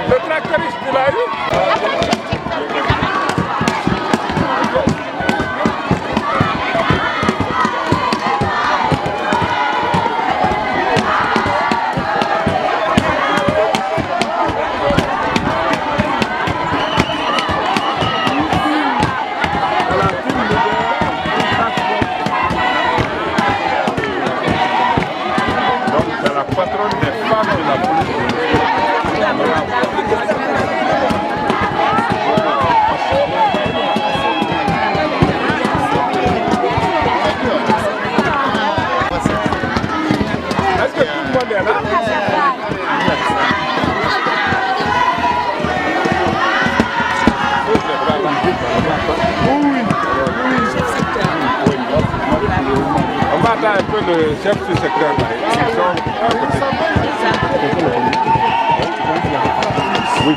Le tracteuriste, tu l'as eu? On va attendre un peu le chef du secteur là. Ils sont à côté. Oui.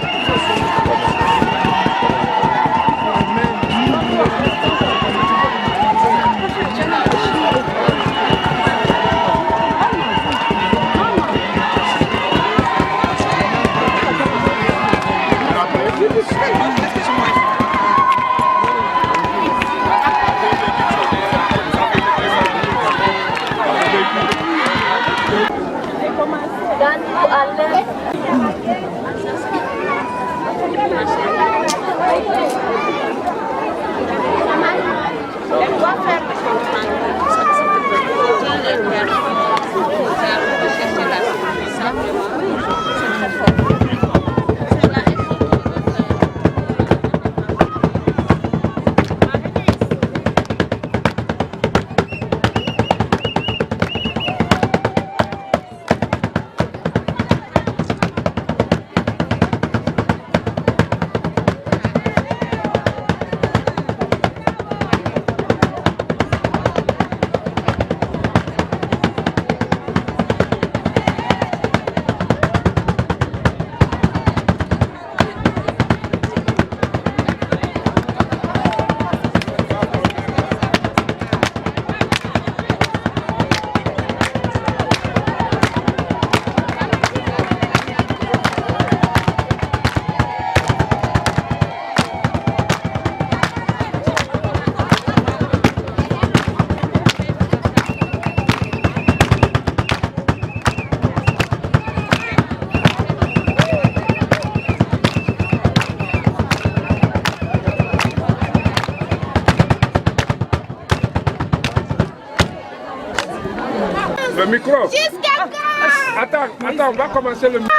Le micro. Jusqu'à quand? Attends, on va commencer le micro.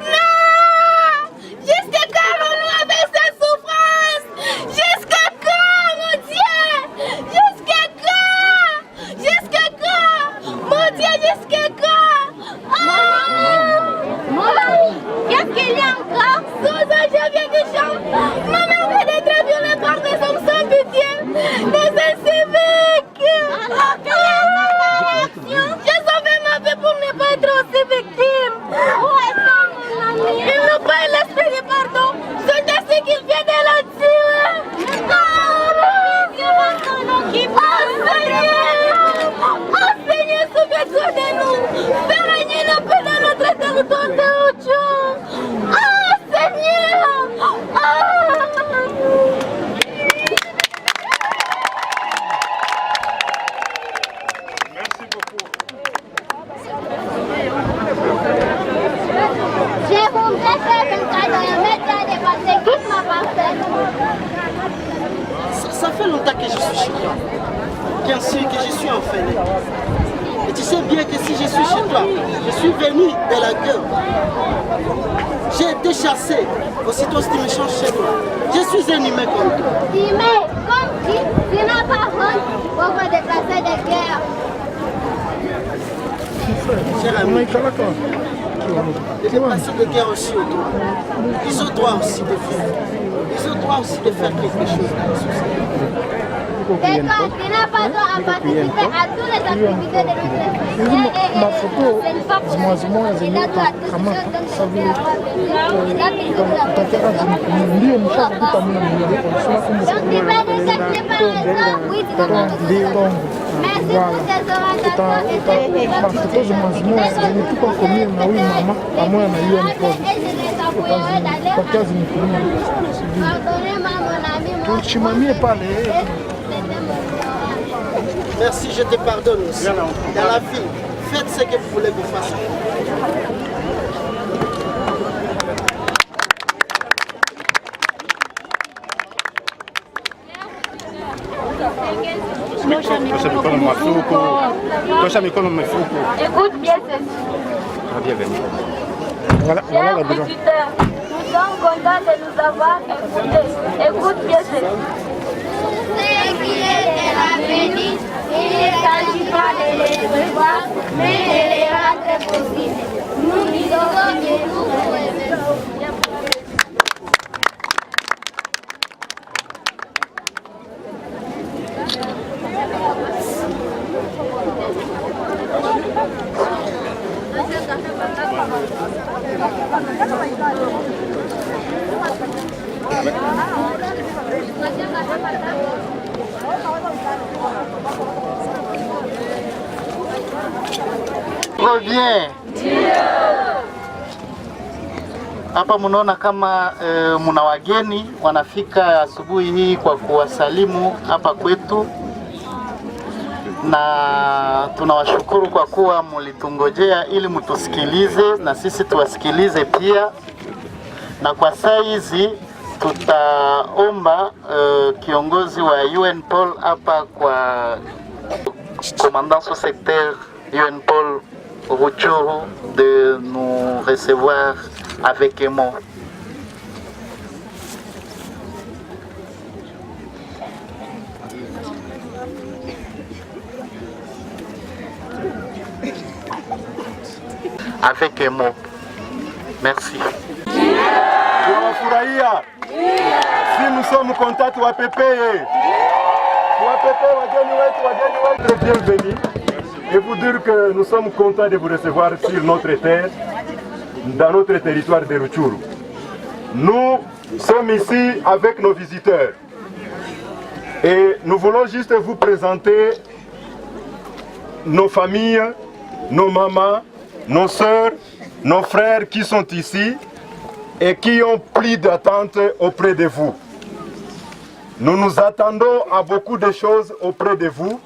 Non! Jusqu'à quand allons-nous avec cette souffrance? Jusqu'à quand, mon Dieu? Jusqu'à quand? Jusqu'à quand? Mon Dieu, jusqu'à quand? Oh! Bien sûr que je suis orphelin. Et tu sais bien que si je suis chez toi, je suis venu de la guerre. J'ai été chassé. Aussitôt si tu me changes chez toi, je suis un humain comme toi. Humain, comme qui n'a pas honte pour me déplacer de guerre. Cher ami, les déplacés de guerre aussi autour, ils ont droit aussi de faire. Ils ont droit aussi de faire quelque chose dans la société. D'accord, tu n'as pas droit à participer à toutes les activités de notre Merci, je te pardonne aussi. Dans la vie, faites ce que vous voulez que vous fassiez. Écoute bien ceci. Voilà Chers la bilan. auditeurs, nous sommes contents de nous avoir écoutés. Écoute bien ceci. Ce qui est de l'avenir, il ne s'agit pas de les revoir, mais de les rendre possibles. Nous disons que nous pouvons. Revient. Hapa munaona kama muna wageni wanafika asubuhi hii kwa kuwasalimu hapa kwetu, na tunawashukuru kwa kuwa mulitungojea ili mutusikilize na sisi tuwasikilize pia. Na kwa saa hizi tutaomba kiongozi wa UNPOL hapa kwa commandant sous secteur UNPOL Rutshuru de nous recevoir avec amour. Avec amour. Merci. Tunawafurahia. Si nous sommes contents tuwapepeye. Tuwapepeye wageni wetu bienvenue. Et vous dire que nous sommes contents de vous recevoir sur notre terre, dans notre territoire de Rutshuru. Nous sommes ici avec nos visiteurs. Et nous voulons juste vous présenter nos familles, nos mamans, nos sœurs, nos frères qui sont ici et qui ont plus d'attente auprès de vous. Nous nous attendons à beaucoup de choses auprès de vous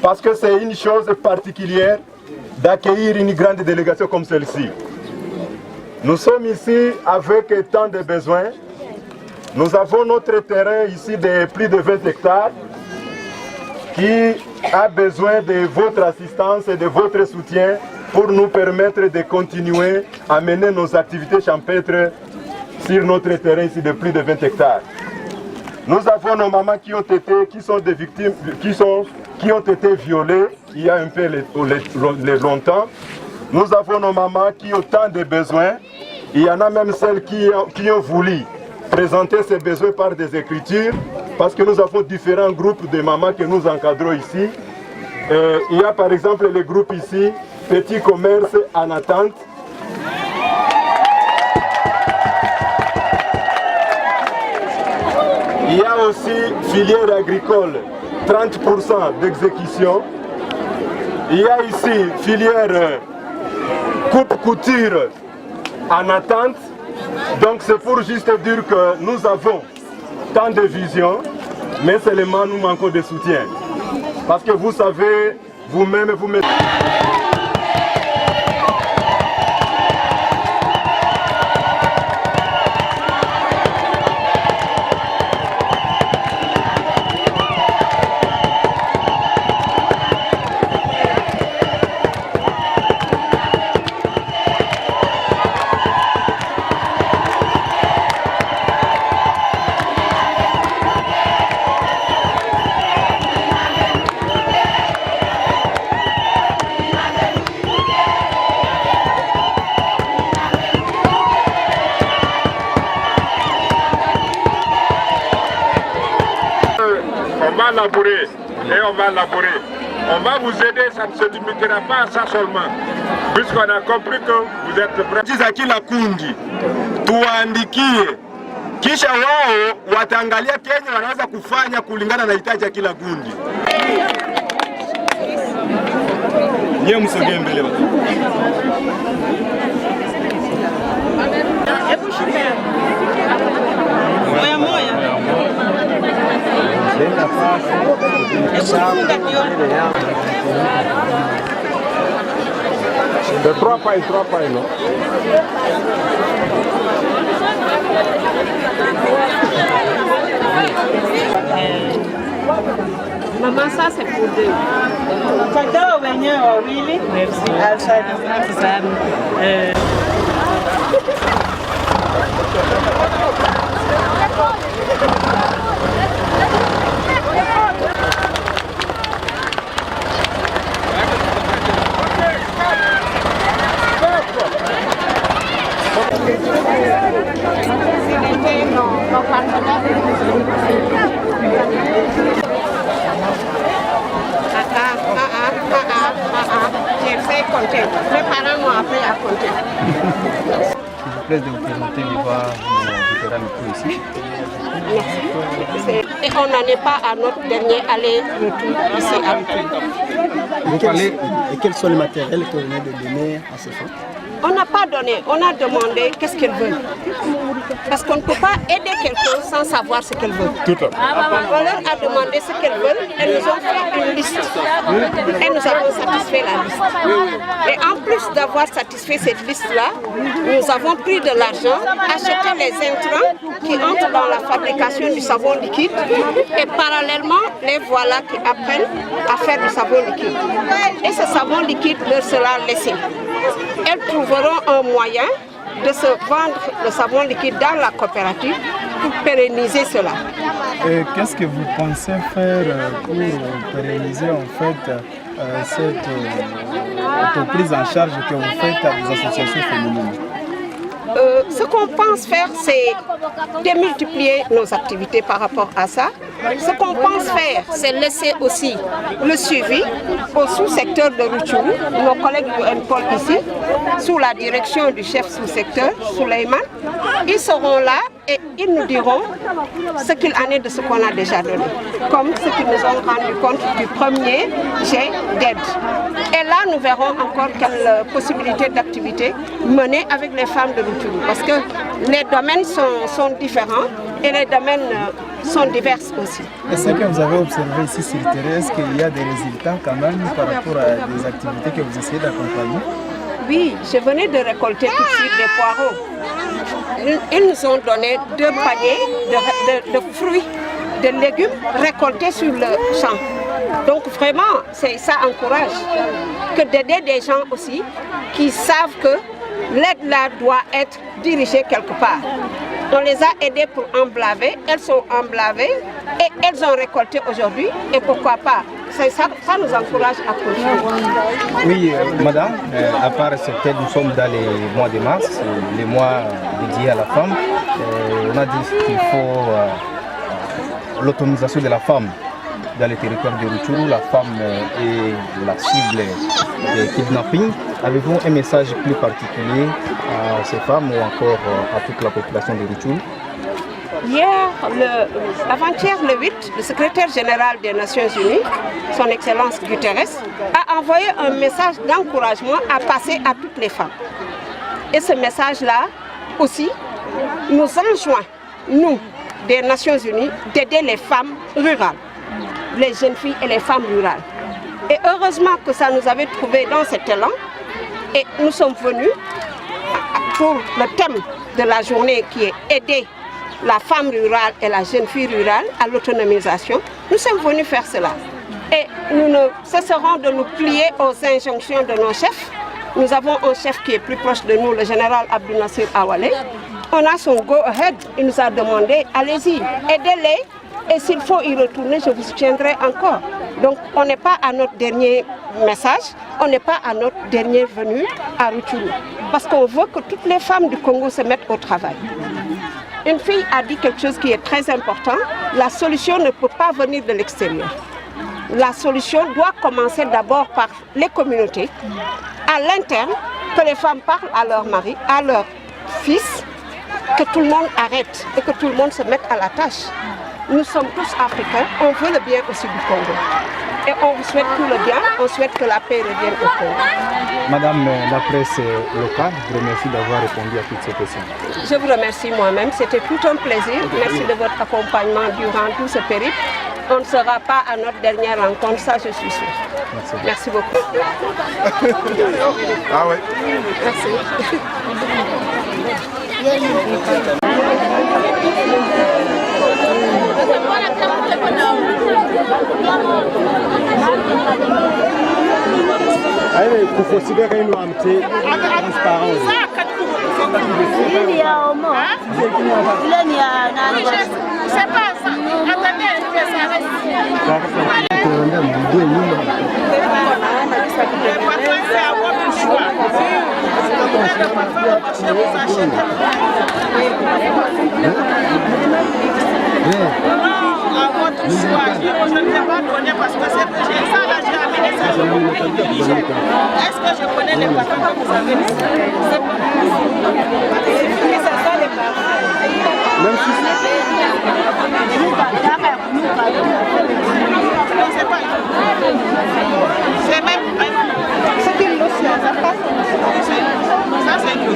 parce que c'est une chose particulière d'accueillir une grande délégation comme celle-ci. Nous sommes ici avec tant de besoins. Nous avons notre terrain ici de plus de 20 hectares qui a besoin de votre assistance et de votre soutien pour nous permettre de continuer à mener nos activités champêtres sur notre terrain ici de plus de 20 hectares. Nous avons nos mamans qui sont des victimes, qui ont été violées il y a un peu longtemps. Nous avons nos mamans qui ont tant de besoins. Il y en a même celles qui ont voulu présenter ces besoins par des écritures, parce que nous avons différents groupes de mamans que nous encadrons ici. Il y a par exemple le groupe ici, Petit Commerce en attente. Il y a aussi filière agricole, 30% d'exécution. Il y a ici filière coupe-couture en attente. Donc c'est pour juste dire que nous avons tant de visions, mais seulement nous manquons de soutien. Parce que vous savez, vous-même, vous mettez... On va labourer et on va labourer. On va vous aider, ça ne se limitera pas à ça seulement. Puisqu'on a compris que vous êtes prêts. Za kila kundi tuwaandikie, kisha wao wataangalia Kenya wanaweza kufanya kulingana na hitaji ya kila kundi. Nyie msogee mbele watu. Moya moya. De 3 pailles, non? Maman, ça c'est pour deux. Merci. J'ai fait compter. Mes parents m'ont appris à compter. S'il vous plaît de vous présenter les voix de différents micros ici. Merci. Et on n'en est pas à notre dernier aller-retour ici à Lutu. Vous parlez. Et quels sont les matériels que vous venez de donner à ces femmes? On n'a pas donné, on a demandé qu'est-ce qu'elles veulent. Parce qu'on ne peut pas aider quelqu'un sans savoir ce qu'elles veulent. Tout à fait. On leur a demandé ce qu'elles veulent, elles nous ont fait une liste. Et nous avons satisfait la liste. Et en plus d'avoir satisfait cette liste-là, nous avons pris de l'argent, acheté les intrants qui entrent dans la fabrication du savon liquide et parallèlement, les voilà qui apprennent à faire du savon liquide. Et ce savon liquide leur sera laissé. Elles trouveront un moyen de se vendre le savon liquide dans la coopérative pour pérenniser cela. Qu'est-ce que vous pensez faire pour pérenniser en fait cette prise en charge que vous faites à des associations féminines? Ce qu'on pense faire, c'est démultiplier nos activités par rapport à ça. Ce qu'on pense faire, c'est laisser aussi le suivi au sous-secteur de Rutshuru, nos collègues du NPOL ici, sous la direction du chef sous-secteur, Suleiman. Ils seront là et ils nous diront ce qu'il en est de ce qu'on a déjà donné, comme ce qu'ils nous ont rendu compte du premier jet d'aide. Et là, nous verrons encore quelles possibilités d'activité mener avec les femmes de Rutshuru, parce que les domaines sont différents et les domaines sont divers aussi. Est-ce que vous avez observé ici sur le terrain, est-ce qu'il y a des résultats quand même par rapport à des activités que vous essayez d'accompagner? Oui, je venais de récolter tout de suite des poireaux. Ils nous ont donné 2 paniers de fruits, de légumes récoltés sur le champ. Donc vraiment, ça encourage que d'aider des gens aussi qui savent que l'aide là doit être dirigée quelque part. On les a aidés pour emblaver, elles sont emblavées et elles ont récolté aujourd'hui et pourquoi pas. Ça nous encourage à continuer. Oui, madame, à part cette aide, nous sommes dans les mois de mars, les mois dédiés à la femme. On a dit qu'il faut l'autonomisation de la femme dans les territoires de Rutshuru. La femme est la cible des kidnappings. Avez-vous un message plus particulier à ces femmes ou encore à toute la population de Rutshuru? Avant-hier, le 8, le secrétaire général des Nations Unies, son Excellence Guterres, a envoyé un message d'encouragement à passer à toutes les femmes. Et ce message-là aussi nous enjoint, nous, des Nations Unies, d'aider les femmes rurales, les jeunes filles et les femmes rurales. Et heureusement que ça nous avait trouvé dans cet élan et nous sommes venus pour le thème de la journée qui est aider la femme rurale et la jeune fille rurale à l'autonomisation. Nous sommes venus faire cela. Et nous ne cesserons de nous plier aux injonctions de nos chefs. Nous avons un chef qui est plus proche de nous, le général Abdou Nassir Awale. On a son go-ahead, il nous a demandé, allez-y, aidez-les et s'il faut y retourner, je vous soutiendrai encore. Donc on n'est pas à notre dernier message, on n'est pas à notre dernière venue à Rutshuru. Parce qu'on veut que toutes les femmes du Congo se mettent au travail. Une fille a dit quelque chose qui est très important. La solution ne peut pas venir de l'extérieur. La solution doit commencer d'abord par les communautés, à l'interne, que les femmes parlent à leur mari, à leurs fils, que tout le monde arrête et que tout le monde se mette à la tâche. Nous sommes tous africains, on veut le bien aussi du Congo. Et on vous souhaite tout le bien, on souhaite que la paix revienne au Congo. Madame la presse locale, je vous remercie d'avoir répondu à toutes ces questions. Je vous remercie moi-même, c'était tout un plaisir. Merci de votre accompagnement durant tout ce périple. On ne sera pas à notre dernière rencontre, ça je suis sûre. Merci beaucoup. Ah ouais. Merci. Allez, kufosika kaino amte transparence. Il y a au moins. Il y a nani? C'est pas ça. Attendez, je vais s'arrêter. Parfois, c'est à votre choix. Vous avez parfois au marché, vous achetez. Non, à votre choix. Je ne vais pas donner parce que c'est ça, là, j'ai amené ça. Est-ce que je connais les parfums que vous avez laissés? C'est pas. C'est ça, les parfums. Même si c'est pas. C'est même. C'est une lotion. Ça, c'est une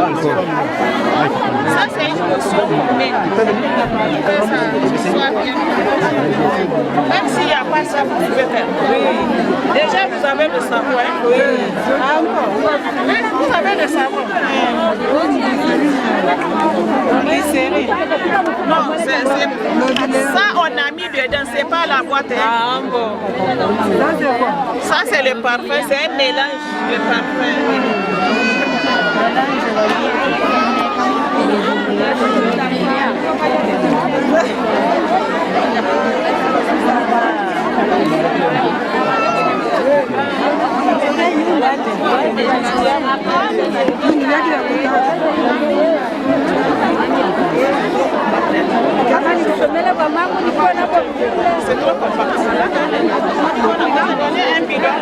lotion. Ça, c'est une notion humaine. Même s'il n'y a pas ça, vous pouvez faire. Oui. Déjà, vous avez le savoir. Oui. Ah bon. Vous avez le savoir. Oui, c'est vrai. Non, ça, on a mis dedans. C'est pas la boîte. Ah bon. Ça, c'est le parfum. C'est un mélange de parfum. C'est trop complexe. On a donné un bidon.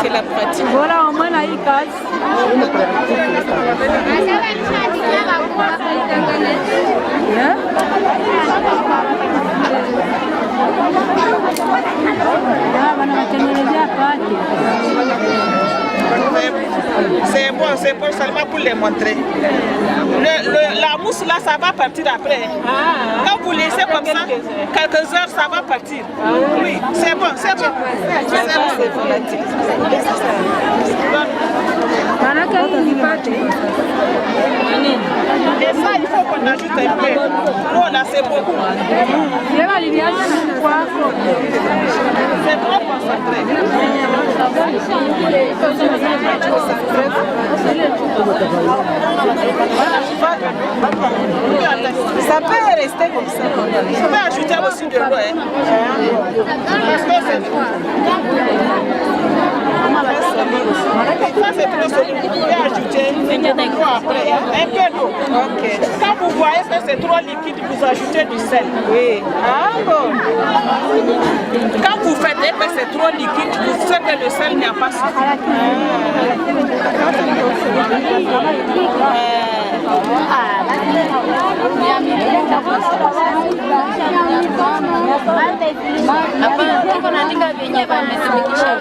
C'est la pratique. Voilà, au moins, là, il casse. C'est bon seulement pour les montrer. La mousse là, ça va partir après. Quand vous laissez comme ça, quelques heures, ça va partir. Oui, c'est bon, c'est bon. C'est volatile. Et ça, il faut qu'on ajoute un peu. Nous, là, c'est beaucoup. C'est trop concentré. Ça peut rester comme ça. Je peux ajouter aussi de l'eau. Parce que c'est trop. Ça c'est trop solide. Vous pouvez ajouter de l'eau après. Un peu d'eau. Okay. Quand vous voyez que c'est trop liquide, vous ajoutez du sel. Oui. Ah bon. Quand vous faites que c'est trop liquide, vous savez que le sel n'y a pas suffi. Hapa Unajua venye wametumikisha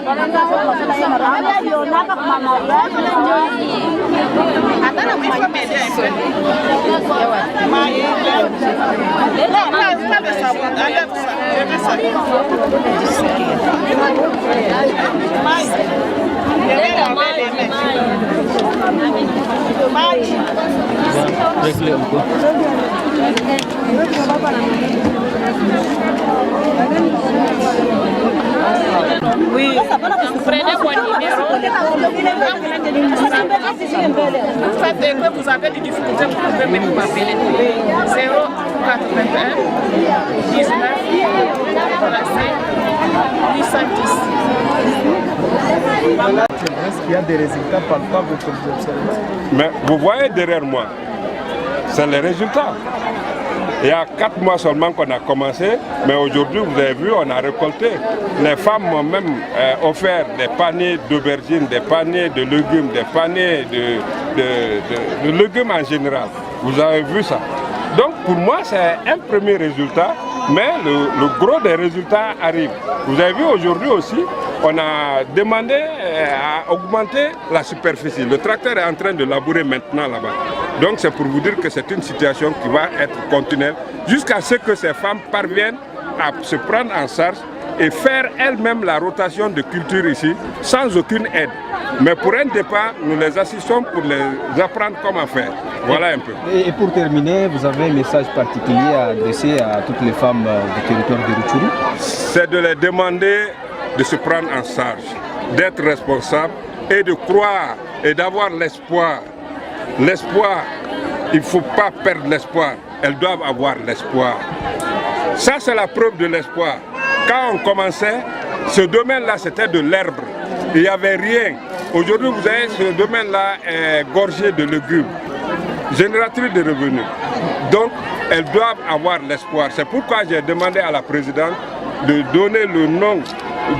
Oui, prenez vos numéros. Vous faites que vous avez des difficultés, vous pouvez même m'appeler. 081 19 85 810. Est-ce qu'il y a des résultats palpables que vous observez? Mais vous voyez derrière moi, c'est les résultats. Il y a 4 mois seulement qu'on a commencé, mais aujourd'hui, vous avez vu, on a récolté. Les femmes m'ont même offert des paniers d'aubergines, des paniers de légumes, des paniers de légumes en général. Vous avez vu ça. Donc pour moi, c'est un premier résultat, mais le gros des résultats arrive. Vous avez vu aujourd'hui aussi, on a demandé à augmenter la superficie. Le tracteur est en train de labourer maintenant là-bas. Donc c'est pour vous dire que c'est une situation qui va être continuelle jusqu'à ce que ces femmes parviennent à se prendre en charge et faire elles-mêmes la rotation de culture ici sans aucune aide. Mais pour un départ, nous les assistons pour les apprendre comment faire. Voilà un peu. Et pour terminer, vous avez un message particulier à adresser à toutes les femmes du territoire de Rutshuru? C'est de les demander de se prendre en charge, d'être responsables et de croire et d'avoir l'espoir. L'espoir, il ne faut pas perdre l'espoir. Elles doivent avoir l'espoir. Ça, c'est la preuve de l'espoir. Quand on commençait, ce domaine-là, c'était de l'herbe. Il n'y avait rien. Aujourd'hui, vous avez ce domaine-là gorgé de légumes, génératrice de revenus. Donc, elles doivent avoir l'espoir. C'est pourquoi j'ai demandé à la présidente de donner le nom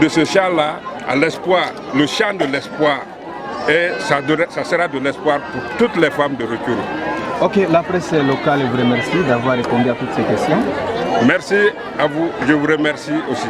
de ce champ-là à l'espoir, le champ de l'espoir. Et ça sera de l'espoir pour toutes les femmes de Rutshuru. Ok, la presse locale vous remercie d'avoir répondu à toutes ces questions. Merci à vous, je vous remercie aussi.